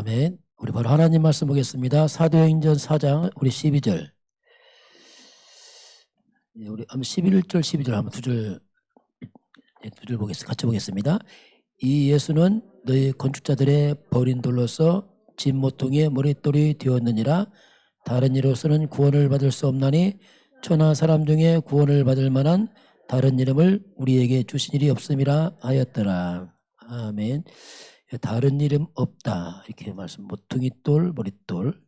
아멘. 우리 바로 하나님 말씀 보겠습니다. 사도행전 4장 우리 12절. 우리 한번 11절 12절 한번 두 절 보겠습니다. 같이 보겠습니다. 이 예수는 너희 건축자들의 버린 돌로서 집 모퉁이의 머릿돌이 되었느니라. 다른 이로서는 구원을 받을 수 없나니 천하 사람 중에 구원을 받을 만한 다른 이름을 우리에게 주신 일이 없음이라 하였더라. 아멘. 다른 이름 없다 이렇게 말씀. 모퉁이돌 머릿돌.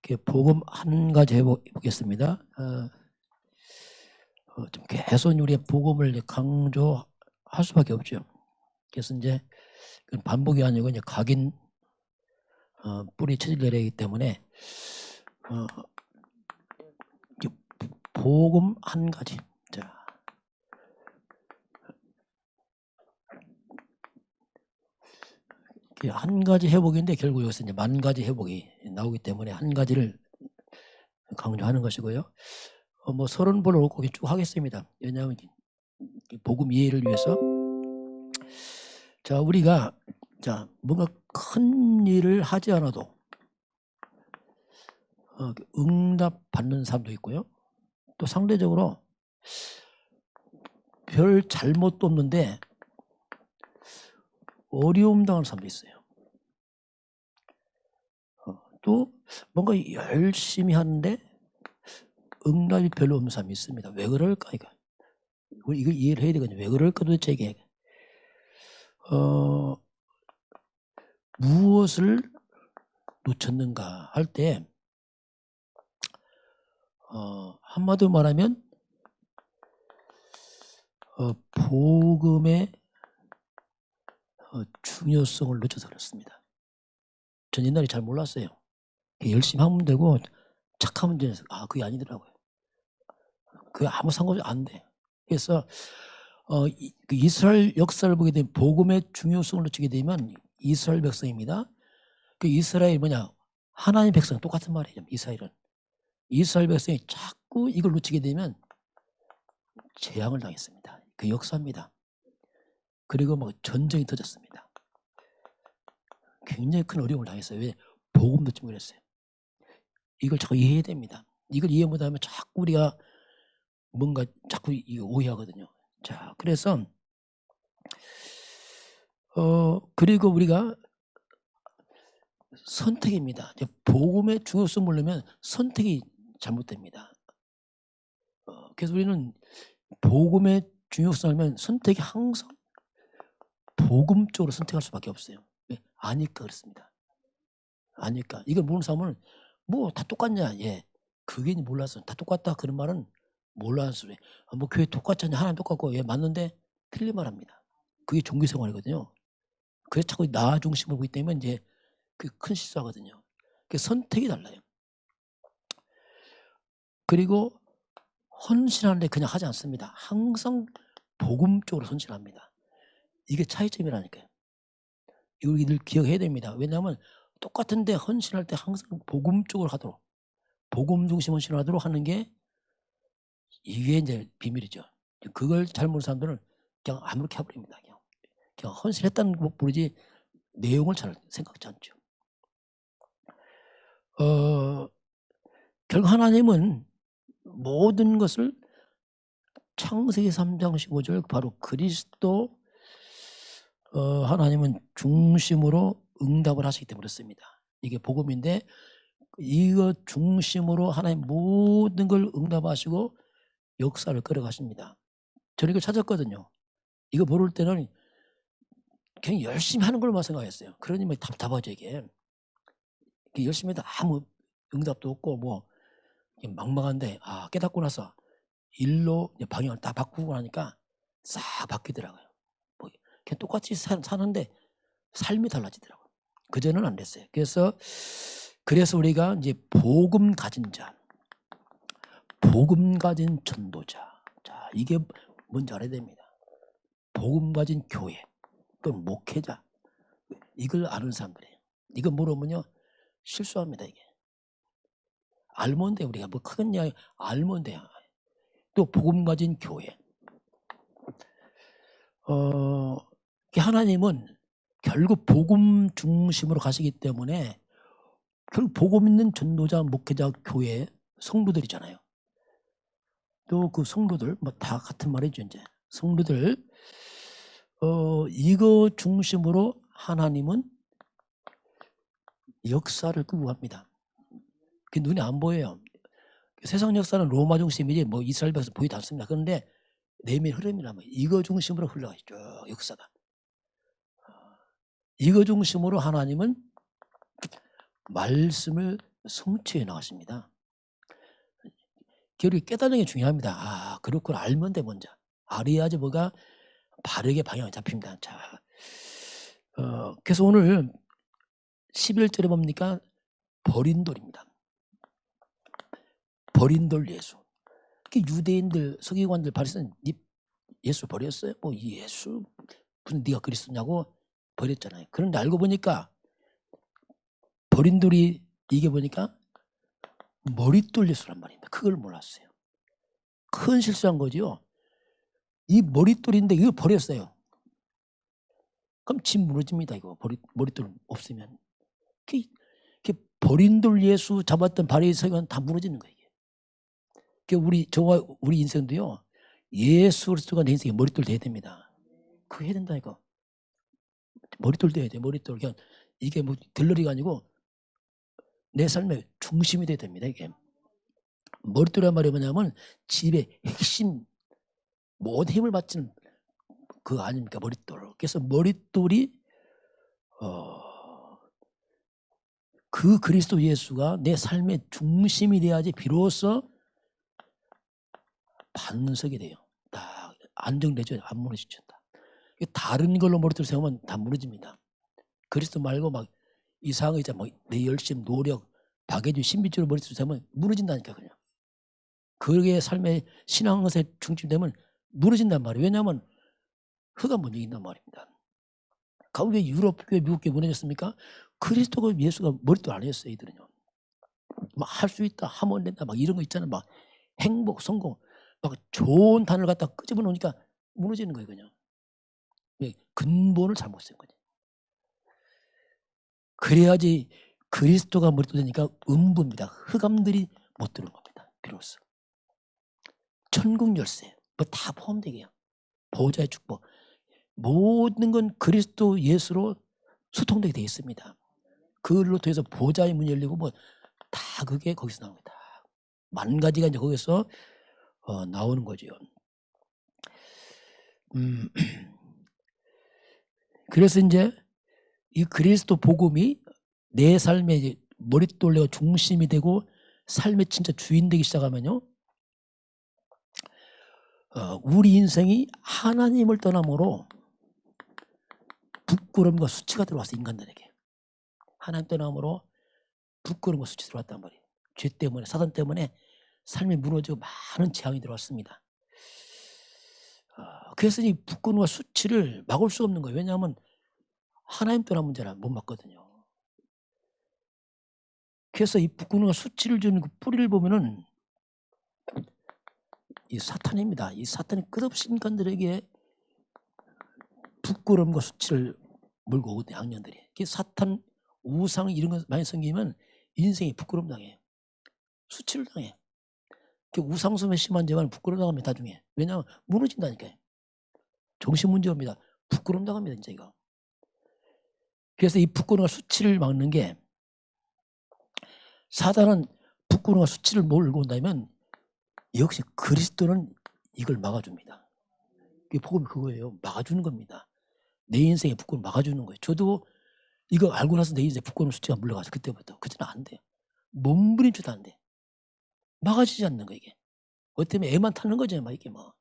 이렇게 복음 한 가지 해보겠습니다. 좀 계속 우리의 복음을 강조할 수밖에 없죠. 그래서 이제 반복이 아니고 이제 각인 뿌리 체질 내리기 때문에 복음 한 가지. 자, 한 가지 회복인데 결국 여기서 이제 만 가지 회복이 나오기 때문에 한 가지를 강조하는 것이고요. 뭐 30번을 옳고 쭉 하겠습니다. 왜냐하면 복음 이해를 위해서. 자, 우리가 뭔가 큰 일을 하지 않아도 응답 받는 사람도 있고요. 또 상대적으로 별 잘못도 없는데 어려움 당하는 사람도 있어요. 또 뭔가 열심히 하는데 응답이 별로 없는 사람이 있습니다. 왜 그럴까? 우리 이걸 이해를 해야 되거든요. 왜 그럴까 도대체 이게. 무엇을 놓쳤는가 할 때 한마디로 말하면 복음의 중요성을 놓쳐서 그렇습니다. 전 옛날에 잘 몰랐어요. 열심히 하면 되고 착하면 되는, 그게 아니더라고요. 그게 아무 상관없이 안 돼. 그래서 그 이스라엘 역사를 보게 되면 복음의 중요성을 놓치게 되면 이스라엘 백성입니다. 그 이스라엘이 뭐냐? 하나님 백성 똑같은 말이에요. 이스라엘 백성이 자꾸 이걸 놓치게 되면 재앙을 당했습니다. 그 역사입니다. 그리고 뭐 전쟁이 터졌습니다. 굉장히 큰 어려움을 당했어요. 왜? 복음 놓치고 그랬어요. 이걸 자꾸 이해해야 됩니다. 이걸 이해 못하면 자꾸 우리가 뭔가 자꾸 오해하거든요. 자, 그래서 그리고 우리가 선택입니다. 복음의 중요성 모르면 선택이 잘못됩니다. 그래서 우리는 복음의 중요성을 알면 선택이 항상 복음 쪽으로 선택할 수밖에 없어요. 왜? 아니까 그렇습니다. 아니까. 이걸 모르는 사람은 뭐 다 똑같냐? 예, 그게 몰라서 다 똑같다 그런 말은 몰라서 소리. 뭐 교회 똑같잖냐? 하나님 똑같고 예 맞는데 틀린 말합니다. 그게 종교생활이거든요. 그래서 자꾸 나 중심으로 보기 때문에 이제 그 큰 실수하거든요. 그 선택이 달라요. 그리고 헌신하는데 그냥 하지 않습니다. 항상 복음 쪽으로 헌신합니다. 이게 차이점이라니까요. 이걸 늘 기억해야 됩니다. 왜냐하면 똑같은데 헌신할 때 항상 복음 쪽으로 하도록, 복음 중심 헌신을 하도록 하는 게 이게 이제 비밀이죠. 그걸 잘 모르는 사람들은 그냥 아무렇게 해버립니다. 그냥 헌신했다는 것 부르지 내용을 잘 생각지 않죠. 결국 하나님은 모든 것을 창세기 3장 15절 바로 그리스도 하나님은 중심으로 응답을 하시기 때문에 그렇습니다. 이게 복음인데 이거 중심으로 하나님 모든 걸 응답하시고 역사를 끌어가십니다. 저는 이걸 찾았거든요. 이거 모를 때는 그냥 열심히 하는 걸만 생각했어요. 그러니 뭐 답답하죠 이게. 열심히 해도 아무 응답도 없고 뭐 막막한데 깨닫고 나서 일로 방향을 딱 바꾸고 나니까 싹 바뀌더라고요. 뭐 그냥 똑같이 사는데 삶이 달라지더라고요. 그전에는 안 됐어요. 그래서 우리가 이제 복음 가진 자, 복음 가진 전도자. 자, 이게 뭔지 알아야 됩니다. 복음 가진 교회 또는 목회자. 이걸 아는 사람들이에요. 이거 모르면요 실수합니다. 이게 알면 돼. 우리가 뭐 큰 이야기 알면 돼요. 또 복음 가진 교회. 하나님은 결국 복음 중심으로 가시기 때문에 결국 복음 있는 전도자, 목회자, 교회, 성도들이잖아요. 또 그 성도들 뭐 다 같은 말이죠. 이제 성도들 이거 중심으로 하나님은 역사를 끌고 갑니다. 그게 눈에 안 보여요. 세상 역사는 로마 중심이지 뭐 이스라엘 백성 보이지 않습니다. 그런데 내면 흐름이란 말이에요. 이거 중심으로 흘러가죠. 역사가. 이거 중심으로 하나님은 말씀을 성취해 나가십니다. 결국 깨닫는 게 중요합니다. 아, 그렇구나. 알면 돼 먼저. 알아야지 뭐가 바르게 방향이 잡힙니다. 자, 그래서 오늘 11절에 뭡니까? 버린 돌입니다. 버린 돌 예수. 유대인들, 서기관들 바리새인 예수 버렸어요? 뭐 예수 무슨 네가 그리스도냐고 버렸잖아요. 그런데 알고 보니까 버린 돌이 이게 보니까 머릿돌 예수란 말입니다. 그걸 몰랐어요. 큰 실수한 거죠. 이 머릿돌인데 이걸 버렸어요. 그럼 집 무너집니다. 이거 머릿돌 없으면. 버린 돌 예수 잡았던 바리새인 다 무너지는 거예요. 저와 우리 인생도요. 예수 그리스도가 내 인생에 머릿돌 돼야 됩니다. 그거 해야 된다 이거. 머릿돌 돼야 돼. 머릿돌. 그냥 이게 뭐 들러리가 아니고 내 삶의 중심이 돼야 됩니다. 이게. 머릿돌이란 말이 뭐냐면 집의 핵심 모든 힘을 바치는 그거 아닙니까? 머릿돌. 그래서 머릿돌이 그 그리스도 예수가 내 삶의 중심이 돼야지 비로소 반석이 돼요. 다 안정되죠. 안 무너지죠. 다른 걸로 머릿돌 세우면 다 무너집니다. 그리스도 말고 막 이상하게 내 열심, 노력, 박해주, 신비주로 머릿돌 세우면 무너진다니까 그냥. 그게 삶의 신앙것에 중심되면 무너진단 말이에요. 왜냐하면 흑가 먼저 있단 말입니다. 왜 유럽 교회, 미국 교회 무너졌습니까? 그리스도가 예수가 머릿돌 안 했어요. 이들은요. 막 할 수 있다, 하면 된다, 막 이런 거 있잖아요. 막 행복, 성공, 막 좋은 단어를 갖다 끄집어 놓으니까 무너지는 거예요, 그냥. 왜? 근본을 잘못 쓴 거지. 그래야지 그리스도가 머릿돌 되니까 음부입니다. 흑암들이 못 들은 겁니다. 비로소. 천국 열쇠, 뭐 다 포함되게요. 보호자의 축복. 모든 건 그리스도 예수로 소통되게 되어 있습니다. 그걸로 통해서 보좌의 문이 열리고 뭐 다 그게 거기서 나옵니다. 만 가지가 이제 거기서 나오는 거죠. 그래서 이제 이 그리스도 복음이 내 삶의 머릿돌레와 중심이 되고 삶의 진짜 주인 되기 시작하면요. 우리 인생이 하나님을 떠남으로 부끄러움과 수치가 들어왔어. 인간들에게. 하나님 떠남으로 부끄러움과 수치 들어왔단 말이에요. 죄 때문에, 사단 때문에 삶이 무너지고 많은 재앙이 들어왔습니다. 그래서 이 부끄러움과 수치를 막을 수 없는 거예요. 왜냐하면 하나님 떠난 문제라 못 막거든요. 그래서 이 부끄러움과 수치를 주는 그 뿌리를 보면은 이 사탄입니다. 이 사탄이 끝없이 인간들에게 부끄러움과 수치를 몰고 오거든요. 악년들이. 사탄 우상 이런 거 많이 섬기면 인생이 부끄러움 당해요. 수치를 당해. 우상숭배 심한 죄만 부끄러움 당하면 나중에. 왜냐하면 무너진다니까요. 정신 문제입니다. 부끄러움 당합니다. 진짜 이거. 그래서 이 부끄러움과 수치를 막는 게 사단은 부끄러움과 수치를 몰고 온다면 역시 그리스도는 이걸 막아줍니다. 복음이 그거예요. 막아주는 겁니다. 내 인생에 부끄러움 막아주는 거예요. 저도 이거 알고 나서 내 인생에 부끄러움 수치가 물러가서 그때부터. 그때는 안 돼요. 몸부림쳐도 안 돼. 막아지지 않는 거 이게. 어때면 애만 타는 거죠. 막 이게 뭐.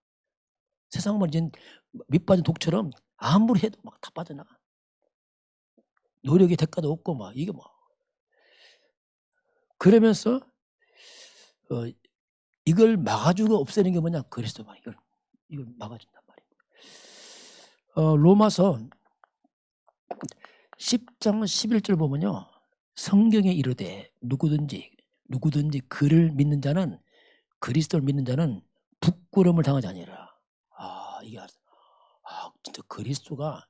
세상은 이제 밑빠진 독처럼 아무리 해도 막 다 빠져나가. 노력의 대가도 없고 막 이게 뭐. 그러면서 이걸 막아주고 없애는 게 뭐냐? 그리스도만 이걸 막아준단 말이에요. 로마서 10장 11절 보면요. 성경에 이르되 누구든지 그를 믿는 자는 그리스도를 믿는 자는 부끄러움을 당하지 아니하리라. 이게 진짜 그리스도가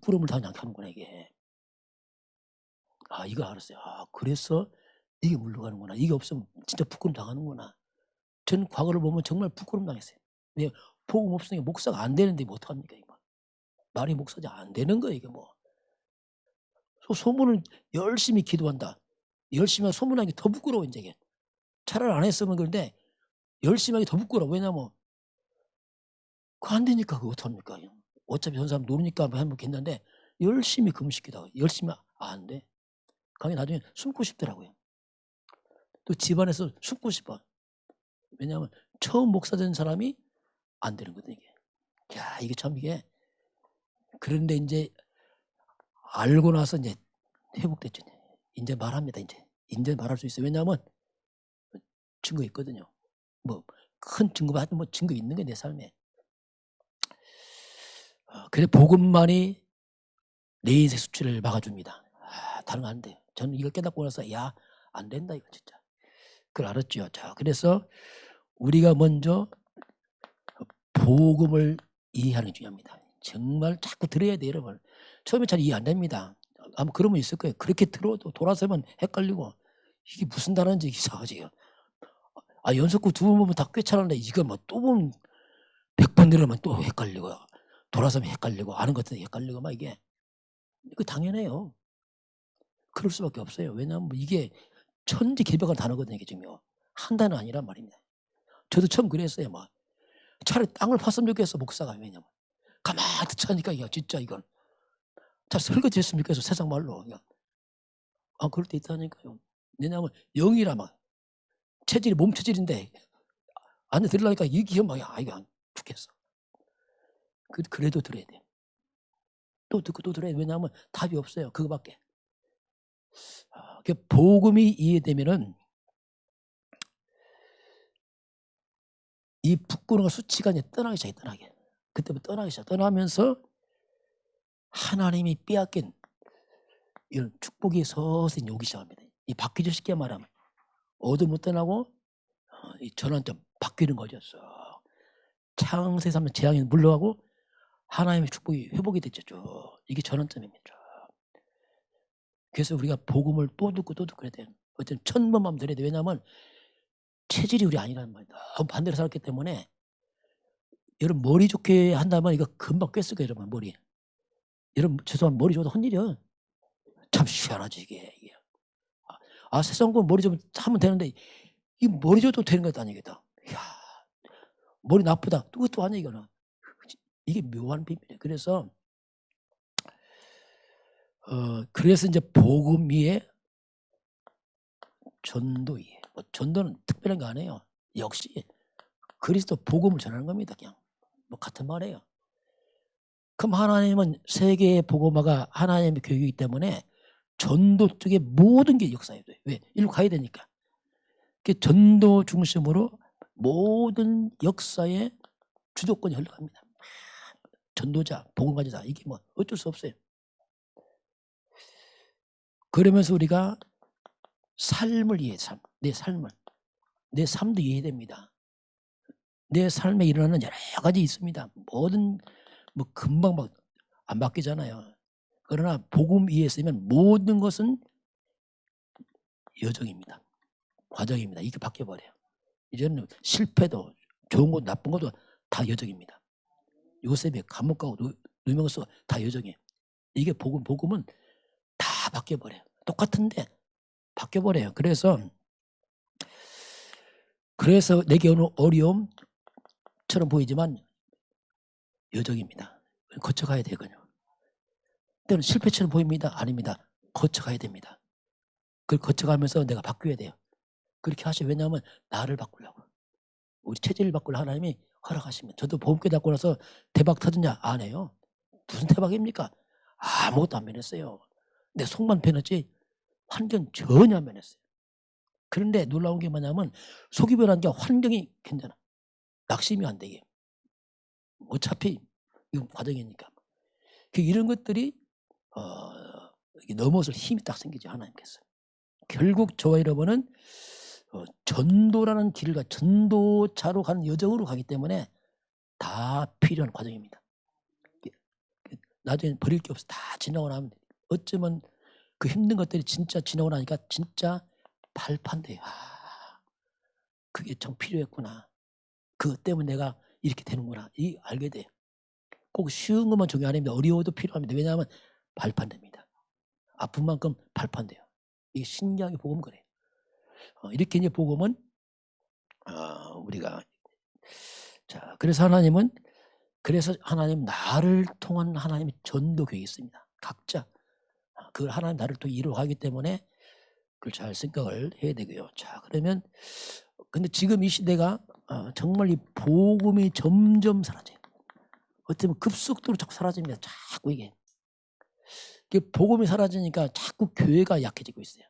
부끄러움을 당하지 않게 하는구나 이게. 이거 알았어요. 그래서 이게 물러가는구나. 이게 없으면 진짜 부끄러움 당하는구나. 전 과거를 보면 정말 부끄러움 당했어요. 왜 복음 없으니까 목사가 안 되는데 뭐 어떡합니까 이거. 말이 목사지 안 되는 거예요 이게 뭐. 소문을 열심히 기도한다. 열심히 소문하기 더 부끄러워 이제 이게. 차라리 안 했으면 그런데 열심히 하기 더 부끄러워. 왜냐면 그거 안 되니까 그거 어떡합니까. 어차피 전 사람 노니까 하면 괜찮은데 열심히 금식기도 열심히 안 돼. 강에 나중에 숨고 싶더라고요. 또 집안에서 숨고 싶어. 왜냐하면 처음 목사 된 사람이 안 되는 거든 이게. 야 이게 참 이게. 그런데 이제 알고 나서 이제 회복됐죠. 이제 말합니다. 이제 말할 수 있어요. 왜냐하면 증거 있거든요. 뭐 큰 증거가 하여튼 뭐 증거 있는 게 내 삶에. 그래 복음만이 내 인생 수치를 막아줍니다. 다른 거 안 돼요. 저는 이걸 깨닫고 나서 안 된다 이거 진짜. 그걸 알았죠. 자 그래서 우리가 먼저 복음을 이해하는 게 중요합니다. 정말 자꾸 들어야 돼요 여러분. 처음에 잘 이해 안 됩니다. 아마 그러면 있을 거예요. 그렇게 들어도 돌아서면 헷갈리고 이게 무슨 단어인지 이상하지요. 연속구 2번 보면 다 꿰차는데 이거 뭐 또 보면 100번 들으면 또 헷갈리고 돌아서면 헷갈리고 아는 것도 헷갈리고 막 이게 당연해요. 그럴 수밖에 없어요. 왜냐하면 이게 천지개벽한 단어거든요. 이게 지금요. 한 단어 아니란 말입니다. 저도 처음 그랬어요. 막 차라리 땅을 팠으면 좋겠어 목사가. 왜냐면 가만히 듣자 하니까 이거 진짜 이건 자 설거지 했습니까? 해서 세상 말로 그럴 때 있다니까요. 왜냐하면 영이라 막 체질이 몸 체질인데 안에 들으려니까 이게 막 이거 안 죽겠어. 그래도 들어야 돼. 또 듣고 또 들어야 돼. 왜냐하면 답이 없어요. 그거밖에. 복음이 이해되면은 이 부끄러움과 수치가 이제 떠나기 시작해. 떠나게. 그때부터 떠나기 시작. 떠나면서 하나님이 빼앗긴 이런 축복이 서서히 오기 시작합니다. 이 바뀌죠. 쉽게 말하면 어둠은 떠나고 이 전환점 바뀌는 거죠. 창세에서 하면 재앙이 물러가고 하나님의 축복이 회복이 됐죠. 이게 전환점입니다. 그래서 우리가 복음을 또 듣고 그래야 돼요. 어쨌든 1000번만 들어야 돼요. 왜냐하면 체질이 우리 아니라는 말이다. 반대로 살았기 때문에 여러분 머리 좋게 한다면 이거 금방 꿰쓸 거예요. 여러분 머리. 여러분 죄송한 머리 좋아도 혼일이요. 참 희한하지 이게. 세상 거 머리 좀 하면 되는데 이 머리 줘도 되는 것도 아니겠다. 이야, 머리 나쁘다. 그것도 아니야 이거는. 이게 묘한 비밀이에요. 그래서 이제 복음 위에 전도 위에. 전도는 특별한 거 아니에요. 역시 그리스도 복음을 전하는 겁니다. 그냥 같은 말이에요. 그럼 하나님은 세계의 복음화가 하나님의 교육이기 때문에 전도 쪽에 모든 게 역사해야 돼요. 왜? 일로 가야 되니까. 전도 중심으로 모든 역사의 주도권이 흘러갑니다. 전도자, 복음가지자 이게 뭐 어쩔 수 없어요. 그러면서 우리가 삶을 이해해. 내 삶도 이해해야 됩니다. 내 삶에 일어나는 여러 가지 있습니다. 모든 뭐 금방 막 안 바뀌잖아요. 그러나 복음 위에 있으면 모든 것은 여정입니다. 과정입니다. 이게 바뀌어버려요. 이제는 실패도 좋은 것 나쁜 것도 다 여정입니다. 요셉이 감옥 가고 누명서 다 여정이에요. 이게 복음은 다 바뀌어버려요. 똑같은데 바뀌어버려요. 그래서 내게 오는 어려움처럼 보이지만 여정입니다. 거쳐가야 되거든요. 때는 실패처럼 보입니다. 아닙니다. 거쳐가야 됩니다. 그걸 거쳐가면서 내가 바뀌어야 돼요. 그렇게 하시면 왜냐하면 나를 바꾸려고. 우리 체질을 바꾸려 하나님이 허락하시면. 저도 보험계 잡고 나서 대박 터졌냐? 안 해요. 무슨 대박입니까? 아무것도 안 변했어요. 내 속만 변했지 환경 전혀 안 변했어요. 그런데 놀라운 게 뭐냐면 속이 변한 게 환경이 괜찮아. 낙심이 안 되게. 어차피 이건 과정이니까. 이런 것들이 넘어설 힘이 딱 생기죠. 하나님께서. 결국 저와 여러분은 전도라는 길과 전도자로 가는 여정으로 가기 때문에 다 필요한 과정입니다. 나중에 버릴 게 없어. 다 지나고 나면 어쩌면 그 힘든 것들이 진짜 지나고 나니까 진짜 발판돼요. 아, 그게 참 필요했구나. 그것 때문에 내가 이렇게 되는구나. 이 알게 돼요. 꼭 쉬운 것만 중요한 아닙니다. 어려워도 필요합니다. 왜냐하면 발판됩니다. 아픈 만큼 발판돼요. 이게 신기하게 복음 그래요. 이렇게 이제 복음은 우리가 자 그래서 하나님 나를 통한 하나님의 전도 계획이 있습니다. 각자 그 하나님 나를 또 이루어가기 때문에 그걸 잘 생각을 해야 되고요. 자 그러면 근데 지금 이 시대가 정말 이 복음이 점점 사라져요. 어떻게 보면 급속도로 자꾸 사라집니다. 자꾸 이게 복음이 사라지니까 자꾸 교회가 약해지고 있어요.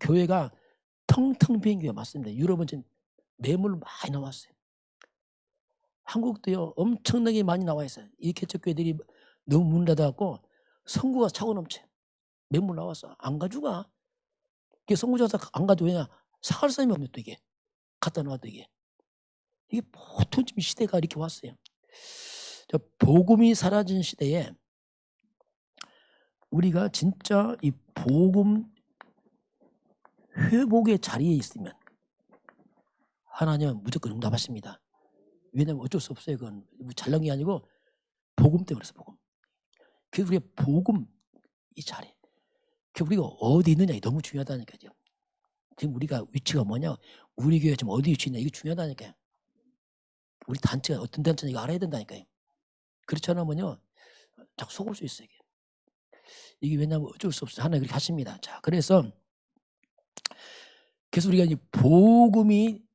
교회가 텅텅 빈 교회 맞습니다. 유럽은 지금 매물 많이 나왔어요. 한국도요 엄청나게 많이 나와 있어요. 이 개척교회들이 너무 문 닫아갖고 성구가 차고 넘쳐요. 매물 나왔어. 안 가져가. 성구자서 안 가져가. 왜냐 사갈 사람이 없네 또 이게. 갖다 놔도 이게 보통 지금 시대가 이렇게 왔어요. 복음이 사라진 시대에 우리가 진짜 이 복음 회복의 자리에 있으면 하나님은 무조건 응답하십니다. 왜냐하면 어쩔 수 없어요. 그건 잘난 게 아니고 복음 때문에 그래서 복음. 그래서 우리가 복음 이 자리. 우리가 어디 있느냐 이게 너무 중요하다니까요. 지금 우리가 위치가 뭐냐, 우리 교회 지금 어디 위치 있냐 이게 중요하다니까요. 우리 단체가 어떤 단체인지 이거 알아야 된다니까요. 그렇지 않으면요 자꾸 속을 수 있어요. 이게 왜냐하면 어쩔 수 없어요. 하나님 그렇게 하십니다. 자 그래서 우리가 이 복음이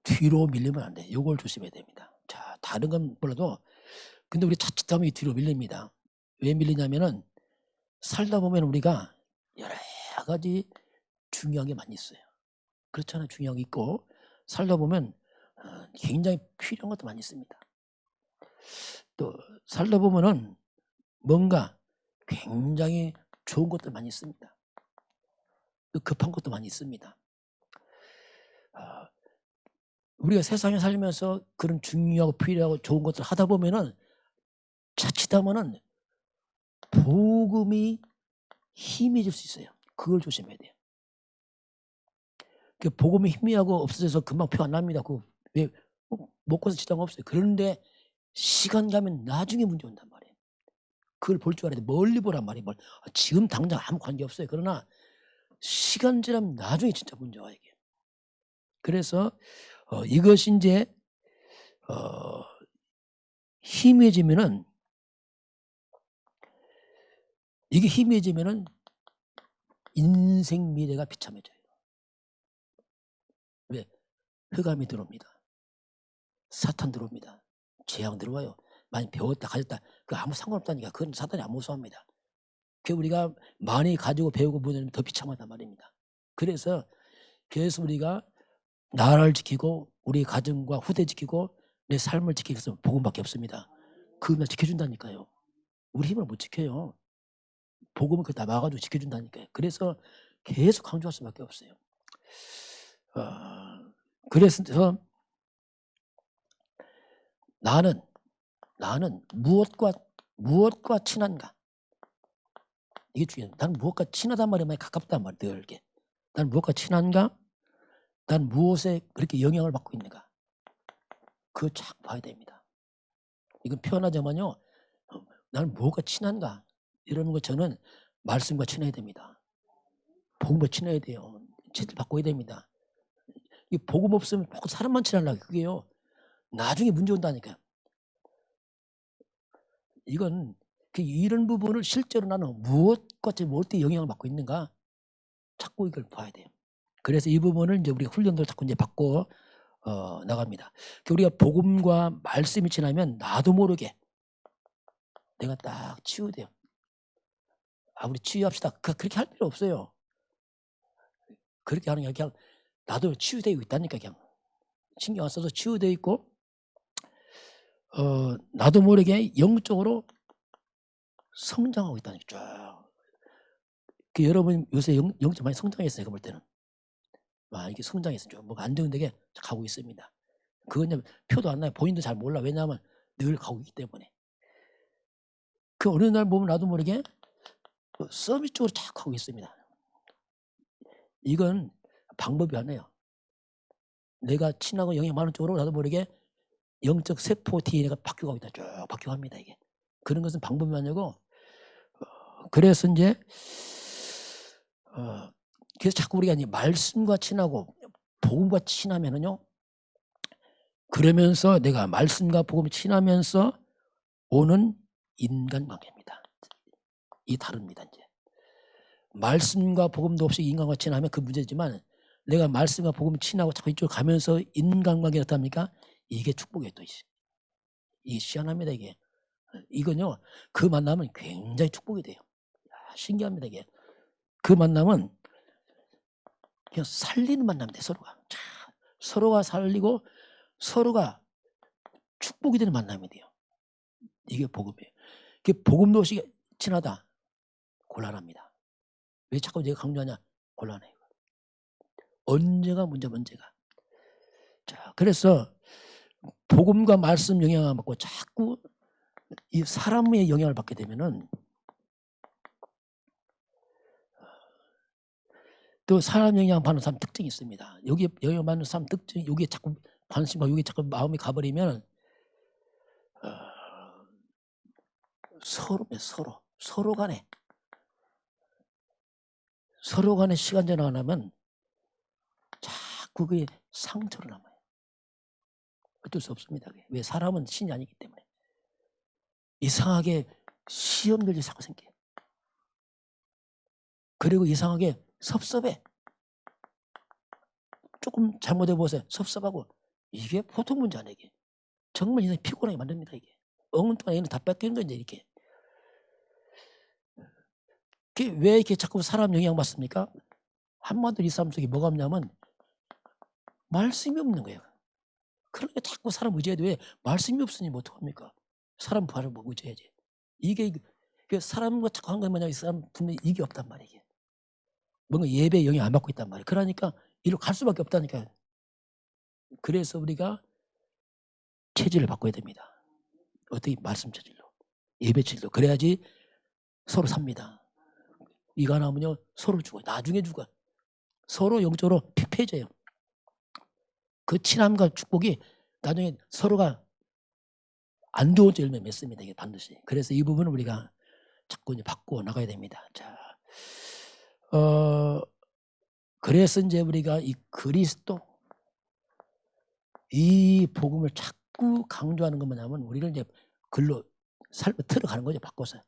뒤로 밀리면 안 돼. 이걸 조심해야 됩니다. 자 다른 건 몰라도 근데 우리 자칫하면 뒤로 밀립니다. 왜 밀리냐면은 살다 보면 우리가 여러 가지 중요한 게 많이 있어요. 그렇잖아요. 중요한 게 있고 살다 보면 굉장히 필요한 것도 많이 있습니다. 또 살다 보면은 뭔가 굉장히 좋은 것도 많이 있습니다. 또 급한 것도 많이 있습니다. 우리가 세상에 살면서 그런 중요하고 필요하고 좋은 것들 하다 보면은 자칫하면은 복음이 희미해질 수 있어요. 그걸 조심해야 돼요. 복음이 희미하고 없어져서 금방 표 안 납니다. 왜 먹고서 지장 없어요. 그런데 시간 가면 나중에 문제 온단 말이에요. 그걸 볼 줄 알아야 돼. 멀리 보란 말이에요. 지금 당장 아무 관계 없어요. 그러나 시간 지나면 나중에 진짜 문제 와 이게. 그래서 이것이 이제 희미해지면은 이게 희미해지면은 인생 미래가 비참해져요. 왜? 흑암이 들어옵니다. 사탄 들어옵니다. 재앙 들어와요. 많이 배웠다 가졌다 그 아무 상관없다니까. 그건 사탄이 안 무서워합니다. 우리가 많이 가지고 배우고 보면 더 비참하단 말입니다. 그래서 우리가 나라를 지키고 우리 가정과 후대 지키고 내 삶을 지키기 위해서 복음밖에 없습니다. 그걸 지켜준다니까요. 우리 힘을 못 지켜요. 복음은 그걸 다 막아주고 지켜준다니까요. 그래서 계속 강조할 수밖에 없어요. 그래서 나는 무엇과 친한가? 이게 중요해요. 나는 무엇과 친하단 말이 많이 가깝단 말이에요. 이렇게. 나는 무엇과 친한가? 난 무엇에 그렇게 영향을 받고 있는가? 그거 쫙 봐야 됩니다. 이건 표현하자면요. 나는 무엇과 친한가? 이러는 거 저는 말씀과 친해야 됩니다. 복음과 친해야 돼요. 제대로 바꿔야 됩니다. 이 복음 없으면 사람만 친하려고 그게요. 나중에 문제 온다니까요. 이건 이런 부분을 실제로 나는 무엇과 무엇에 영향을 받고 있는가? 자꾸 이걸 봐야 돼요. 그래서 이 부분을 이제 우리가 훈련도 자꾸 이제 바꿔 나갑니다. 우리가 복음과 말씀이 지나면 나도 모르게 내가 딱 치유돼요. 우리 치유합시다. 그렇게 할 필요 없어요. 그렇게 하는 게 그냥 나도 치유되고 있다니까 그냥 신경 안 써서 치유되어 있고 나도 모르게 영적으로 성장하고 있다니까 쫙. 여러분 요새 영적 많이 성장했어요. 그 볼 때는 이게 성장했어요. 좀 뭐가 안 되는 데게 가고 있습니다. 그건 표도 안 나요. 본인도 잘 몰라. 왜냐하면 늘 가고 있기 때문에. 그 어느 날 보면 나도 모르게 서밋 쪽으로 쫙 하고 있습니다. 이건 방법이 아니에요. 내가 친하고 영향 많은 쪽으로 나도 모르게 영적 세포 DNA가 바뀌어가고 있다. 쭉 바뀌어갑니다. 이게. 그런 것은 방법이 아니고, 그래서 이제, 그래서 자꾸 우리가 이제 말씀과 친하고 복음과 친하면은요, 그러면서 내가 말씀과 복음이 친하면서 오는 인간관계입니다. 이 다릅니다. 이제 말씀과 복음도 없이 인간과 친하면 그 문제지만, 내가 말씀과 복음이 친하고 자꾸 이쪽으로 가면서 인간관계가 어떻답니까? 이게 축복이에요. 또 이게 시원합니다. 이게. 이건요, 그 만남은 굉장히 축복이 돼요. 신기합니다. 이게. 그 만남은 그냥 살리는 만남이 돼요. 서로가 살리고 서로가 축복이 되는 만남이 돼요. 이게 복음이에요. 복음도 없이 친하다. 곤란합니다. 왜 자꾸 제가 강조하냐? 곤란해요. 언제가 문제가. 자, 그래서 복음과 말씀 영향을 받고 자꾸 이 사람의 영향을 받게 되면은 또 사람 영향 받는 사람 특징이 있습니다. 여기 영향 받는 사람 특징, 여기에 자꾸 관심과 여기에 자꾸 마음이 가버리면 서로 간에 시간 지나가면 자꾸 그게 상처로 남아요. 어쩔 수 없습니다. 왜? 사람은 신이 아니기 때문에. 이상하게 시험들이 자꾸 생겨요. 그리고 이상하게 섭섭해. 조금 잘못해 보세요. 섭섭하고. 이게 보통 문제 아니에요. 이게. 정말 인생이 피곤하게 만듭니다. 이게. 엉뚱한 애는 다 뺏기는 거죠. 이렇게. 왜 이렇게 자꾸 사람 영향 받습니까? 한마디로 이 사람 속에 뭐가 없냐면 말씀이 없는 거예요. 그러니까 자꾸 사람 의지해야 돼. 왜? 말씀이 없으니 뭐 어떡합니까? 사람 바로 뭐 의지해야지. 이게 사람과 자꾸 한 건 뭐냐, 이 사람 분명히 이게 없단 말이에요. 이게. 뭔가 예배에 영향 안 받고 있단 말이에요. 그러니까 이리로 갈 수밖에 없다니까요. 그래서 우리가 체질을 바꿔야 됩니다. 어떻게? 말씀 체질로, 예배 체질로. 그래야지 서로 삽니다. 이거 하나면요 서로 죽어요. 나중에 죽어요. 서로 영적으로 피폐해져요. 그 친함과 축복이 나중에 서로가 안 좋은 열매 맺습니다. 이게 반드시. 그래서 이 부분은 우리가 자꾸 이제 바꾸어 나가야 됩니다. 자, 그래서 이제 우리가 이 그리스도, 이 복음을 자꾸 강조하는 건 뭐냐면 우리를 이제 글로 삶을 틀어가는 거죠. 바꿔서.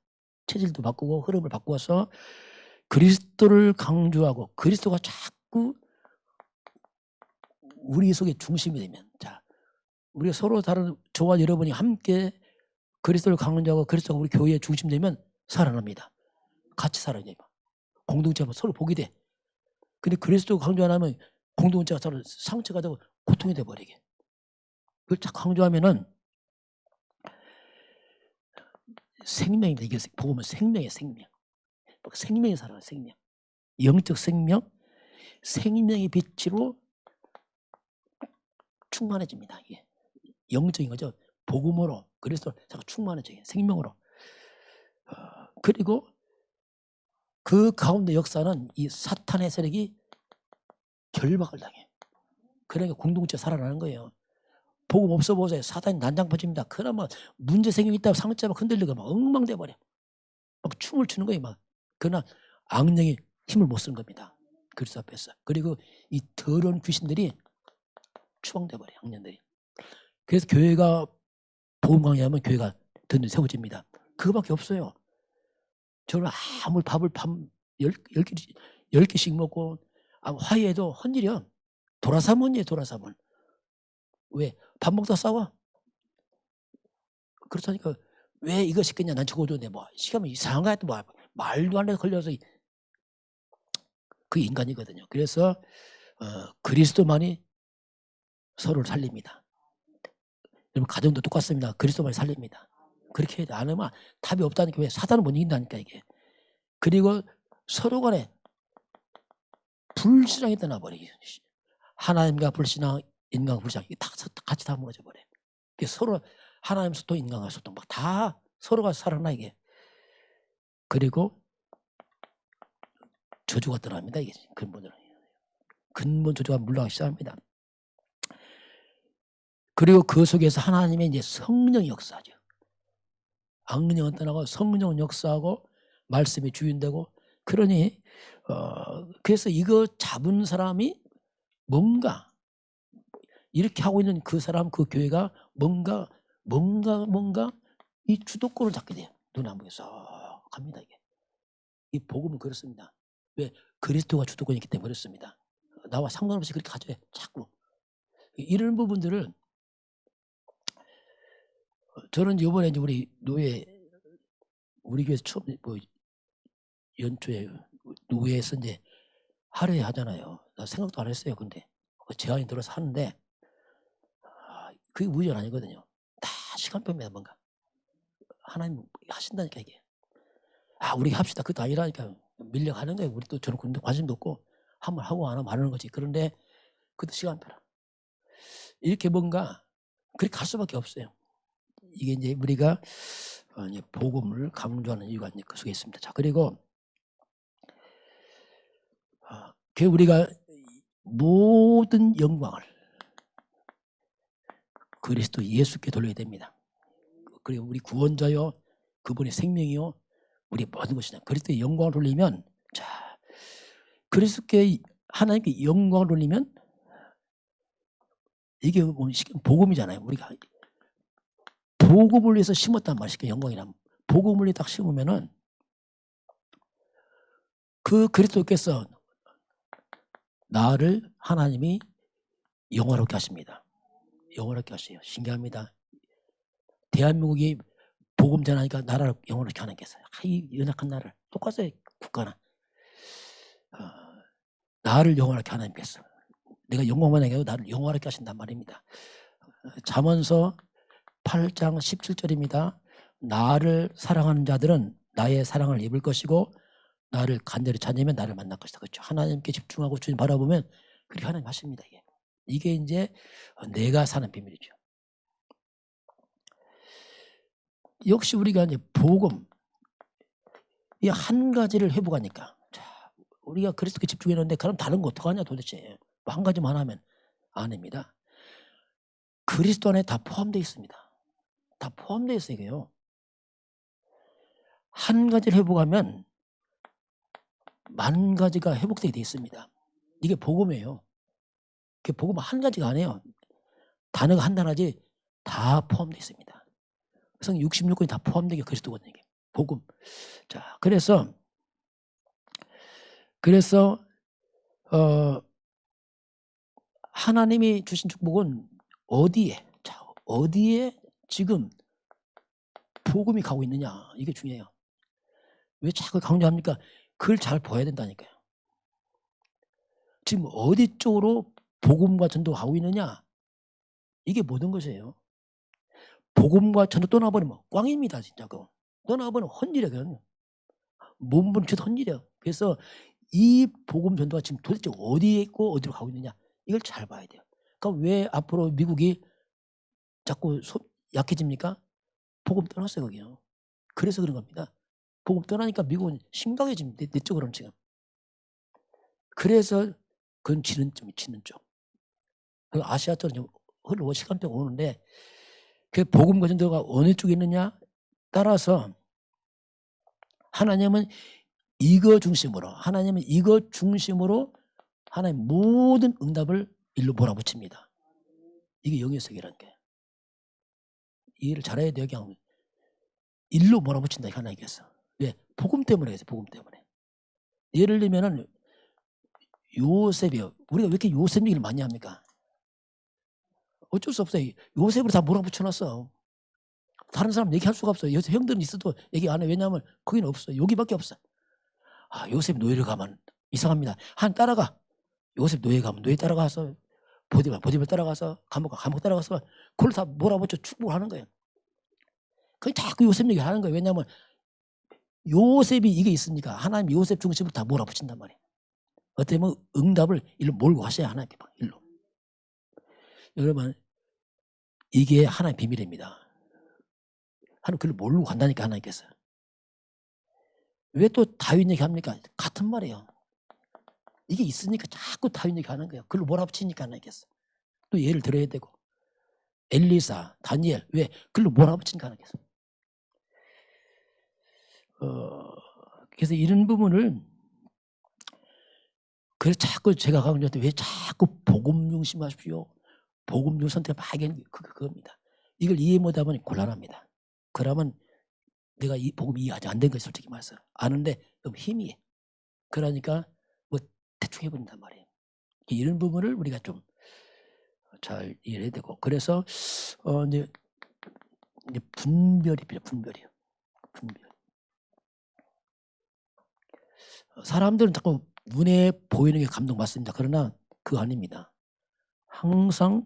체질도 바꾸고 흐름을 바꾸어서 그리스도를 강조하고 그리스도가 자꾸 우리 속에 중심이 되면, 자, 우리가 서로 다른 저와 여러분이 함께 그리스도를 강조하고 그리스도가 우리 교회의 중심 되면 살아납니다. 같이 살아야 돼요. 공동체가 서로 복이 돼. 근데 그리스도 강조 안 하면 공동체가 서로 상처가 되고 고통이 돼버리게. 그걸 딱 강조하면은 생명입니다. 이게 복음은 생명이에요. 생명이 살아요. 생명. 영적 생명, 생명의 빛으로 충만해집니다. 이게 영적인 거죠. 복음으로 그리스도 자꾸 충만해져요. 생명으로. 그리고 그 가운데 역사는 이 사탄의 세력이 결박을 당해. 그러니까 공동체 살아나는 거예요. 복음 없어 보세요. 사탄이 난장판입니다. 그러면 문제 생기고 있다고 상처 막 흔들리고 막 엉망돼 버려. 막 춤을 추는 거예요. 막. 그러나 악령이 힘을 못 쓰는 겁니다. 그리스도 앞에서. 그리고 이 더러운 귀신들이 추방돼 버려요. 악령들이. 그래서 교회가 복음 강의하면 교회가 든든 세워집니다. 그거밖에 없어요. 저는 아무리 밥을 밤 10개씩 먹고 화해해도 헌일이요. 도라사문이에요. 도라사문. 왜? 밥 먹다 싸워? 그렇다니까. 왜 이거 시켰냐? 난 저거 줬는데 뭐 시키면 이상한 거 뭐 말도 안 해서 걸려서 그 인간이거든요. 그래서 그리스도만이 서로를 살립니다. 여러분 가정도 똑같습니다. 그리스도만이 살립니다. 그렇게 해야 돼. 안 하면 답이 없다니까. 왜? 사단은 못 이긴다니까 이게. 그리고 서로 간에 불신앙이 떠나버리기. 하나님과 불신앙, 인간과 불신앙 이게 다 같이 다 무너져 버려요. 서로 하나님 소통, 인간과 소통 막 다 서로가 살아나 이게. 그리고 저주가 떠납니다. 이게 근본으로. 근본 저주가 물러가기 시작합니다. 그리고 그 속에서 하나님의 이제 성령이 역사하죠. 악령은 떠나고 성령은 역사하고 말씀이 주인되고, 그러니 그래서 이거 잡은 사람이 뭔가 이렇게 하고 있는 그 사람, 그 교회가 뭔가 이 주도권을 잡게 돼요. 눈에 안 보여서 갑니다. 이게 이 복음은 그렇습니다. 왜? 그리스도가 주도권이 있기 때문에 그렇습니다. 나와 상관없이 그렇게 가져요. 자꾸 이런 부분들을 저는 이번에 이제 우리 교회에서 처음 연초에 노예에서 이제 하루에 하잖아요. 나 생각도 안 했어요. 근데 제안이 들어서 하는데 그게 우연 아니거든요. 다 시간표입니다. 뭔가 하나님 하신다니까 이게. 우리 합시다. 그것도 아니라니까 밀려가는 거예요. 우리 또 저는 그런데 관심도 없고 한번 하고 안 하면 말하는 거지. 그런데 그것도 시간표라. 이렇게 뭔가 그렇게 갈 수밖에 없어요. 이게 이제 우리가 이제 복음을 강조하는 이유가 이제 그 속에 있습니다. 자, 그리고 우리가 모든 영광을 그리스도 예수께 돌려야 됩니다. 그리고 우리 구원자요, 그분의 생명이요, 우리 모든 것이냐. 그리스도의 영광을 돌리면, 자, 그리스도께 하나님께 영광을 돌리면 이게 복음이잖아요. 우리가 복음을 위해서 심었단 말이죠. 영광이란 복음을 위해 딱 심으면은 그 그리스도께서 나를 하나님이 영화롭게 하십니다. 영화롭게 하세요. 신기합니다. 대한민국이 복음 전하니까 나라를 영화롭게 하는 게 있어요. 이 연약한 나라를 똑같아요. 국가나 나를 영화롭게 하나님께서 내가 영광만 하게 하고 나를 영화롭게 하신단 말입니다. 잠언서 8장 17절입니다. 나를 사랑하는 자들은 나의 사랑을 입을 것이고 나를 간절히 찾으면 나를 만날 것이다. 그렇죠. 하나님께 집중하고 주님 바라보면 그렇게 하나님 하십니다. 이게 이제 내가 사는 비밀이죠. 역시 우리가 이제 복음 이 한 가지를 회복하니까, 자, 우리가 그리스도께 집중했는데 그럼 다른 거 어떡하냐 도대체. 한 가지만 하면 아닙니다. 그리스도 안에 다 포함되어 있습니다. 다 포함되어 있어요. 이게요. 한 가지를 회복하면 만 가지가 회복되게 되어 있습니다. 이게 복음이에요. 그게 복음은 한 가지가 아니에요. 단어가 한 단어지 다 포함되어 있습니다. 성 66권이 다 포함되게 그리스도거든요. 이게 복음. 자, 그래서 하나님이 주신 축복은 어디에 지금 복음이 가고 있느냐, 이게 중요해요. 왜 자꾸 강조합니까? 그걸 잘 봐야 된다니까요. 지금 어디 쪽으로 복음과 전도가 가고 있느냐, 이게 모든 것이에요. 복음과 전도 떠나버리면 꽝입니다. 진짜 그거. 떠나버리면 헌일이에요. 그냥. 몸부림쳐도 헌일이에요. 그래서 이 복음 전도가 지금 도대체 어디에 있고 어디로 가고 있느냐, 이걸 잘 봐야 돼요. 그러니까 왜 앞으로 미국이 자꾸 약해집니까? 복음 떠났어요. 거기요. 그래서 그런 겁니다. 복음 떠나니까 미국은 심각해집니다. 내적으로는 지금. 그래서 그건 치는 쪽. 아시아 쪽은 흘러 시간대가 오는데 그 복음과 전도가 어느 쪽에 있느냐 따라서 하나님은 이거 중심으로 하나님 모든 응답을 일로 몰아붙입니다. 이게 영의 세계라는 게. 이해를 잘해야 돼요. 그냥 일로 몰아붙인다 하나님께서. 왜? 복음 때문에 해서 복음 때문에. 예를 들면은 요셉이요. 우리가 왜 이렇게 요셉 얘기를 많이 합니까? 어쩔 수 없어요. 요셉을 다 몰아붙여놨어. 다른 사람 얘기할 수가 없어요. 요새 형들은 있어도 얘기 안 해. 왜냐하면 거기는 없어요. 여기밖에 없어. 요셉 노예를 가면 이상합니다. 따라가. 요셉 노예 가면 노예 따라가서 보디발 따라가서 감옥 따라가서 그걸 다 몰아붙여 축복하는 거예요. 그게 자꾸 요셉 얘기를 하는 거예요. 왜냐하면 요셉이 이게 있으니까 하나님 요셉 중심으로 다 몰아붙인단 말이에요. 어떻게 보면 응답을 일로 몰고 가셔야 하나님께 막 일로. 여러분 이게 하나님의 비밀입니다. 하나님 그걸 몰고 간다니까 하나님께서. 왜 또 다윗 얘기합니까? 같은 말이에요. 이게 있으니까 자꾸 다윗 얘기하는 거예요. 그걸 몰아붙이니까 안 하겠어. 또 예를 들어야 되고. 엘리사, 다니엘, 왜? 그걸로 몰아붙이니까 안 하겠어. 그래서 이런 부분을 그래서 자꾸 제가 강조할 왜 자꾸 복음 중심하십시오. 복음 중 선택 막 하겠는 그겁니다. 이걸 이해 못하면 곤란합니다. 그러면 내가 이 복음 이해 아직 안 된 거예요. 솔직히 말해서. 아는데 너무 힘이. 그러니까 뭐 대충 해버린단 말이에요. 이런 부분을 우리가 좀 잘 이해해야 되고. 그래서 이제 분별이 필요해요. 분별이요. 분별. 사람들은 자꾸 눈에 보이는 게 감동받습니다. 그러나 그거 아닙니다. 항상